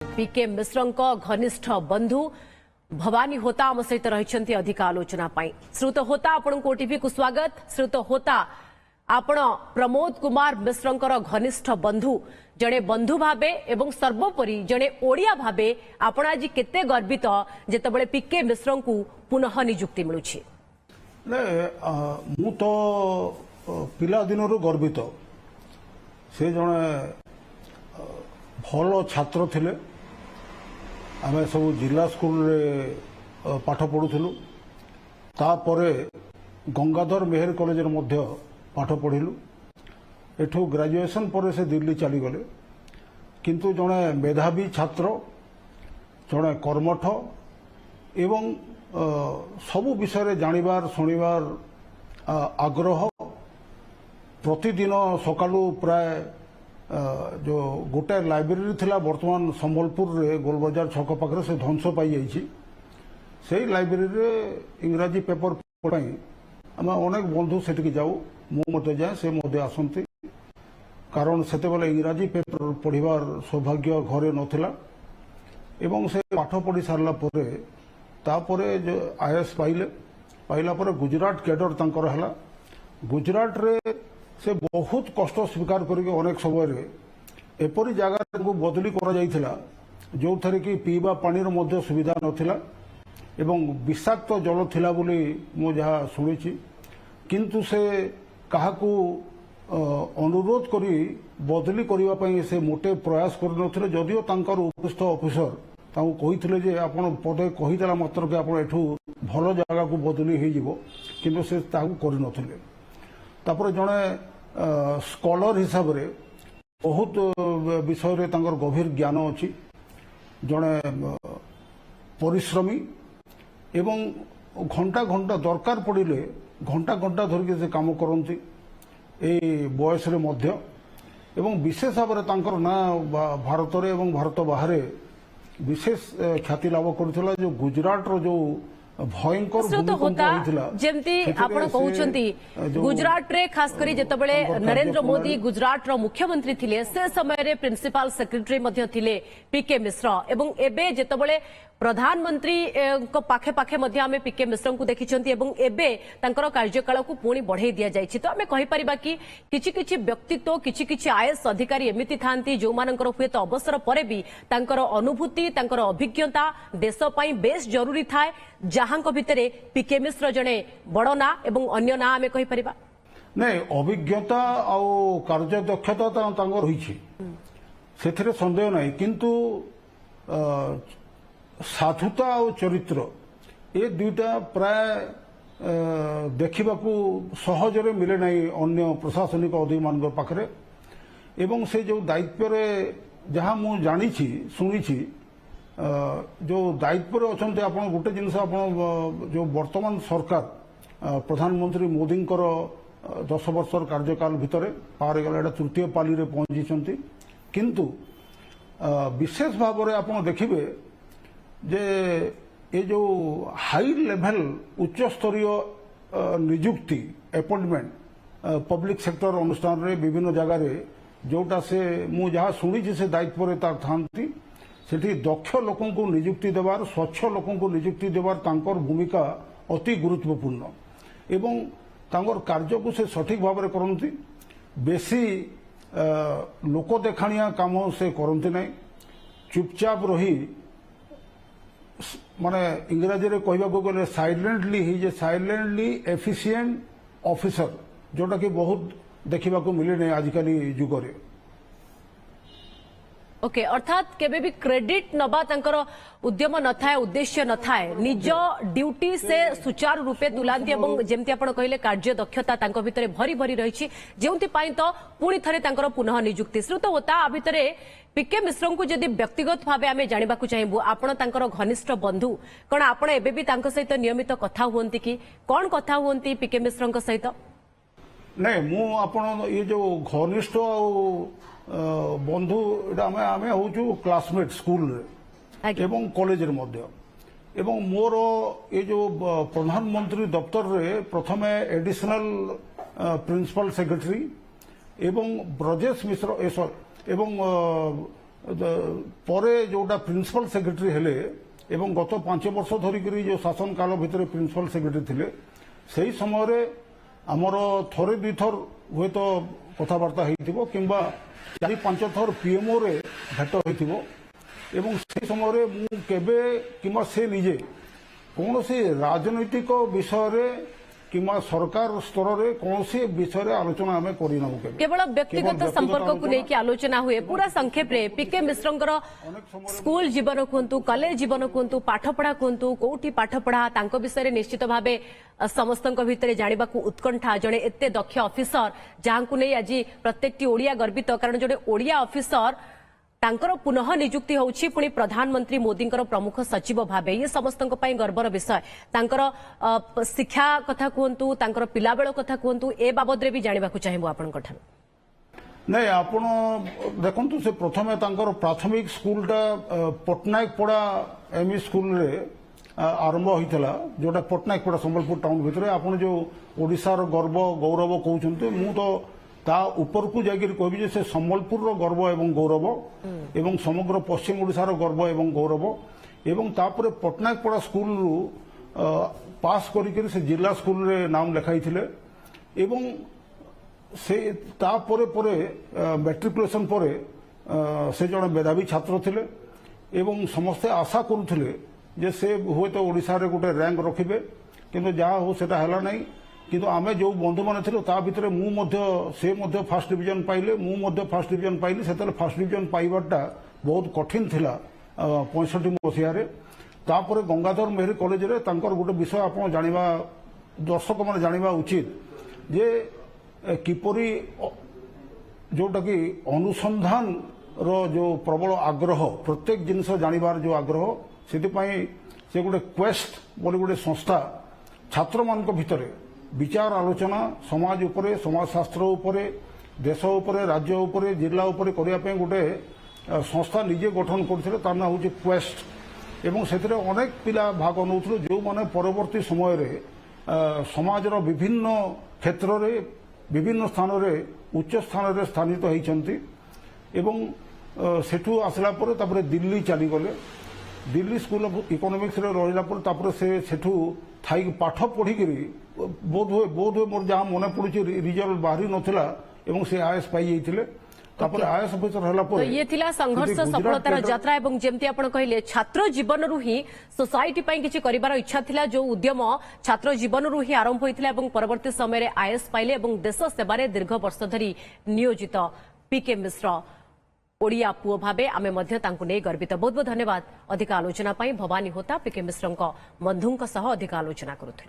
पीके मिश्रଙ୍କ घनिष्ठ बंधु भवानी होता आम सहित रही अधिक आलोचना श्रुत होता आपण ओटीवी को स्वागत। श्रुत होता आपण प्रमोद कुमार मिश्रଙ୍କର घनिष्ठ बंधु जड़े बंधु भावे एवं सर्वोपरि जड़े ओडिया भावे आपण आज केते गर्वित जेतेबेले पीके मिश्र को पुनः नियुक्ति मिलुछि? मु तो पिला दिनरु गर्वित से जने भल छात्र थिले। आमे सब जिला स्कूल रे पाठ पढ़ुथुलु। तापरे गंगाधर मेहर कॉलेज रे मध्य पाठ पढ़िलु। एठू ग्रेजुएशन पर से दिल्ली चली गले। किंतु जने मेधावी छात्र जने कर्मठ एवं सबु विषय जानिबार शुणिबार आग्रह प्रतिदिन सकालू प्राय जो गोटे लाइब्रेरी थिला वर्तमान संबलपुर रे गोलबाजार छक पाखरे से ध्वंस पाई जाइछि। से लाइब्रेरी रे इंग्राजी पेपर पढ़ाई आम अनेक बंधु सेटिक जाऊ मु मते जाए से मते आसंती कारण सेते बेले इंग्राजी पेपर पढ़िबार सौभाग्य घरे नथिला एवं से पाठ पढ़ी सारला परे तापरे जो आईएएस पाइला परे गुजरात कैडर तांकर हला। गुजरात रे से बहुत कष्ट स्वीकार करके अनेक समय एपरी जगह को बदली करा जाइथिला जो थरे कि पीवा पानी रो मध्य सुविधा नथिला एवं विषाक्त जल थिला बोली मु जहा सुनिछि। किंतु से काहाकू अनुरोध करी बदली करिवा पई से मोटे प्रयास करनथिले। जदिओ तांकर उपस्थ ऑफिसर ताऊ कहिथिले जे आपण पदे कहिदेला मात्र के आपण एठू भल जगह को बदली हो जिवो किंतु से ताऊ करनथिले। तापर जणे स्कॉलर हिसाब रे बहुत विषय रे तांकर गभीर ज्ञान अछि। जणे परिश्रमी एवं घंटा घंटा दरकार पड़िले घंटा घंटा धरिके से काम करती ए बयस रे मध्य एवं विशेष भाव में तांकर ना भारत रे एवं भारत बाहर विशेष ख्याति लाभ करथिला। जो गुजरात रो जो भयंकर होता जेमती आपण कहउछंती गुजरात रे खास करी जेतबेले नरेंद्र मोदी गुजरात रो मुख्यमंत्री थिले से समय रे प्रिंसिपल सेक्रेटरी मध्य थिले पीके मिश्र एवं एबे जेतबेले प्रधानमंत्री को पाखे पाखे मध्य आमे पीके मिश्र को देखिछंती एवं एबे तांकर कार्यकाल को पुणी बढ़ाई दिया जायछि। तो आमे कहि परिबा कि किछि किछि व्यक्तित्व किछि किछि आईएएस अधिकारी एमिति थांती जो मानकर हुए तो अवसर परे भी तांकर अनुभूति तांकर अभिज्ञता देश पई बेस जरूरी थाए जहां भितरे पीके मिश्र जने बड़ ना एवं अन्य ना आमे कहि परिबा नहीं अभिज्ञता आउ कार्य दक्षता तांकर होइछि सेथिरे संदेह नहीं। किंतु साधुता और चरित्र ये दुईटा प्राय देखिबाकू सहजरे मिले नहीं अन्य प्रशासनिक अधिकारी मान पाखरे एवं से जो दायित्व रे जहाँ मु जानी शुणी जो दायित्व रे अछंते आपण गोटे जिनस आपण जो वर्तमान सरकार प्रधानमंत्री मोदी 10 वर्षर कार्यकाल भितर पार गला तृतीय पाली रे पहुंची। किंतु विशेष भाव में आपण देखिबे जे ये जो हाई लेवल उच्च स्तरीय नियुक्ति अपॉइंटमेंट पब्लिक सेक्टर अनुष्ठान रे विभिन्न जगह रे जोटा से मु जहाँ शुणी से दायित्व रे तार थांती सेठी दक्ष लोकों को नियुक्ति देवार स्वच्छ लोकों को नियुक्ति देवार तांकर भूमिका अति गुरुत्वपूर्ण एवं तांकर कार्य को से सठिक भाव में करती बेसी लोक देखाणिया काम से करती नहीं चुपचाप रही माने इंग्राजी रे कहबा को गले साइलेंटली ही जे साइलेंटली एफिशिएंट ऑफिसर जोटा कि बहुत देखिबा को मिले नहीं आजिकली युग रे। ओके अर्थात केबे भी क्रेडिट नबा तांकर उद्यम न थाए उद्देश्य न थाए निज ड्यूटी से सुचारू रूपे तुलांती एवं जेमती आपण कहले कार्य दक्षता तांको भितरे भरी भरी रहिछि जेउंती पई तो पुणी थरे तांकर पुनः नियुक्ति श्रुत होता आ भितरे पीके मिश्र को जदि व्यक्तिगत भाव आम जानवा चाहबू आपण तांकर घनिष्ठ बंधु कौन आपण एबे भी तांको सहित नियमित कथा हुअंती कि कौन कथा हुअंती पीके मिश्र सहित? नहीं मु आपण ये जो घनिष्ठ बंधु आमे होचु क्लासमेट स्कूल रे एवं कॉलेज रे मध्य एवं मोर ये जो प्रधानमंत्री दफ्तर रे प्रथम एडिशनल प्रिंसिपल सेक्रेटरी एवं ब्रजेश मिश्र एवं ପରେ ଯୋଉଟା ପ୍ରିନ୍ସିପାଲ ସେକ୍ରେଟାରୀ ହେଲେ ଏବଂ ଗତ 5 ବର୍ଷ ଧରିକରି ଯୋଉ ଶାସନ କାଳ ଭିତରେ ପ୍ରିନ୍ସିପାଲ ସେକ୍ରେଟାରୀ ଥିଲେ ସେହି ସମୟରେ ଆମର ଥରେ ଦୁଇଥର ହୁଏତ କଥାବାର୍ତ୍ତା ହେଇଥିବ କିମ୍ବା 4-5 ଥର ପିଏମ୍ଓ ରେ ଭେଟ ହୋଇଥିବ ଏବଂ ସେହି ସମୟରେ ମୁଁ କେବେ କିମ୍ବା ସେ ନିଜେ କୌଣସି ରାଜନୈତିକ ବିଷୟରେ କିମ୍ବା ସରକାର ସ୍ତରରେ କୌଣସି ବିଷୟରେ ଆଲୋଚନା ଆମେ କରିନାହୁ केवल व्यक्तिगत संपर्क को लेकिन आलोचना हुए पूरा संक्षेप रे पीके मिश्रंकर स्कूल जीवन कहतु कॉलेज जीवन कहतु पाठपढ़ा कहतु कोठी पाठपढ़ा तांको विषय निश्चित भावे समस्त भितर जानिबा को उत्कंठा जड़े एते दक्ष ऑफिसर जहां को नहीं आज प्रत्येक ओडिया गर्वित कारण जड़े ओडिया ऑफिसर तांकर पुनः नियुक्ति होउछि पुणी प्रधानमंत्री मोदींकर प्रमुख सचिव भावे ये समस्त गर्वर विषय तांकर शिक्षा कथा कहतु तांकर पिलाबेल कथा कहतु ए बाबद रे भी जानिबा को चाहिबो आपन कठन नहीं आपण देखंतु से प्रथमे तांकर प्राथमिक स्कूलटा पटनायक पड़ा एमई स्कूल रे आरंभ होइतला जोटा पटनायक पड़ा संबलपुर टाउन भितरे आपण जो ओडिसार गर्व गौरव कहउछन्ते मु तो ता ऊपर को जाकर कहबी से संबलपुर गर्व एवं गौरव एवं समग्र पश्चिम ओडिशार गर्व एवं गौरव एवं तापर पटनायक पड़ा स्कूल पास करिक से जिला स्कूल रे नाम लिखाई एवं से तापर परे मैट्रिकुलेशन परे से जड़े मेधावी छात्र थिले एवं समस्ते आशा करुथिले जे से हुए तो ओडिशा रे गोटे रैंक रखिबे किंतु जहा हो सेटा हला नहीं किंतु आमे जो बंधु माने थिलो ता भितरे मु मध्य से मध्य फर्स्ट डिवीजन पाइले मु मध्य फर्स्ट डिवीजन पाइली सेतले फर्स्ट डिवीजन पाइबाटा बहुत कठिन थिला 65 मसीहा रे तापर गंगाधर मेहर कॉलेज रे तांकर गोटे विषय आपण जानिबा दर्शक माने जानिबा उचित जे किपरि जोटा कि अनुसंधान रो जो प्रबल आग्रह प्रत्येक जिनस जानिबार जो आग्रह सेति से गोटे क्वेस्ट बोली गोटे संस्था छात्र मान भितरे विचार आलोचना समाज उपरे समाजशास्त्र उपरे देश उपरे राज्य उपरे जिला उपरे करिया पे गोटे संस्था निजे गठन करथिले तार ना होची क्वेस्ट एवं सेतिरे अनेक पिला भाग नउथलो जो माने परवर्ती समय रे समाजर विभिन्न क्षेत्र रे विभिन्न स्थान रे उच्च स्थान रे स्थानित होइचंती एवं सेठू आसला परे तापरे दिल्ली चली गले दिल्ली स्कूल ऑफ इकोनॉमिक्स रे रहिला पर तापरे से सेठू थाई पाठ पढ़िकी बोध हुए मोर जहाँ मन पड़ुची रिजल्ट बाहरी नथिला एवं से आईएएस पाई जाइथिले तापर आईएएस ऑफिसर हला पर ये थिला संघर्ष सफलतार यात्रा एवं जेमती आपण कहले छात्र जीवन रु ही सोसाइटी पई किछि करिवार इच्छा थिला जो उद्यम छात्र जीवन रु ही आरंभ होइथिला एवं परवर्ती समय रे आईएएस पाइले एवं देश सेवारे दीर्घ वर्ष धरी नियोजित पीके मिश्र ओडिया पुओ भावे आमे मध्य तांकु नै गर्वित बहुत बहुत धन्यवाद अधिक आलोचना पई भवानी होता पीके मिश्रंक बंधुंक सह अधिक आलोचना करूथि।